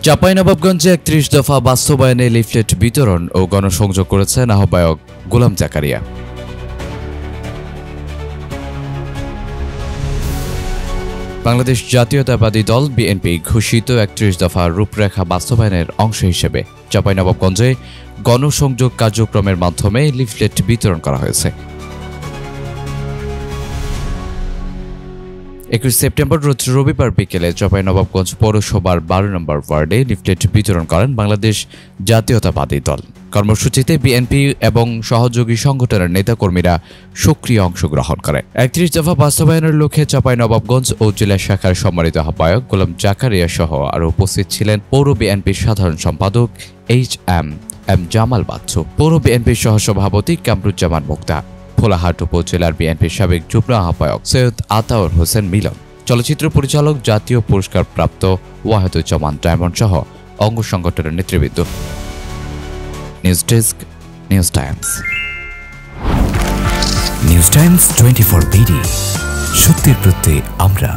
চাঁপাইনবাবগঞ্জে ৩১ দফা বাস্তবায়নে লিফলেট বিতরণ ও গণসংযোগ করেছেন আহ্বায়ক গোলাম জাকারিয়া। বাংলাদেশ জাতীয়তাবাদী দল বিএনপি ঘোষিত ৩১ দফা রূপরেখা বাস্তবায়নের অংশ হিসেবে চাঁপাইনবাবগঞ্জে গণসংযোগ কার্যক্রমের মাধ্যমে লিফলেট বিতরণ করা হয়েছে। ২১ সেপ্টেম্বর রোজ রবিবার বিকেলে চাঁপাইনবাবগঞ্জ পৌরসভার ১২ নম্বর ওয়ার্ডে লিফলেট বিতরণ করেন বাংলাদেশ জাতীয়তাবাদী দল। কর্মসূচিতে বিএনপি এবং সহযোগী সংগঠনের নেতাকর্মীরা সক্রিয় অংশগ্রহণ করে। ৩১ দফা বাস্তবায়নের লক্ষ্যে চাঁপাইনবাবগঞ্জ ও জেলা শাখার সম্মানিত আহ্বায়ক গোলাম জাকারিয়া সহ আরও উপস্থিত ছিলেন পৌর বিএনপির সাধারণ সম্পাদক HM জামাল বাচ্চু, পৌর বিএনপির সহসভাপতি কামরুজ্জামান মুক্তা, ভোলাহাট উপজেলার বিএনপির সাবেক যুগ্ম আহ্বায়ক সৈয়দ আতাউর হোসেন মিলন, চলচ্চিত্র পরিচালক, জাতীয় পুরস্কারপ্রাপ্ত ওয়াহিদুজ্জামান ডায়মন্ড সহ অঙ্গ সংগঠনের নেতৃবৃন্দ। News desk, news Times. News Times 24 BD, সত্যের প্রত্যয়ে আমরা।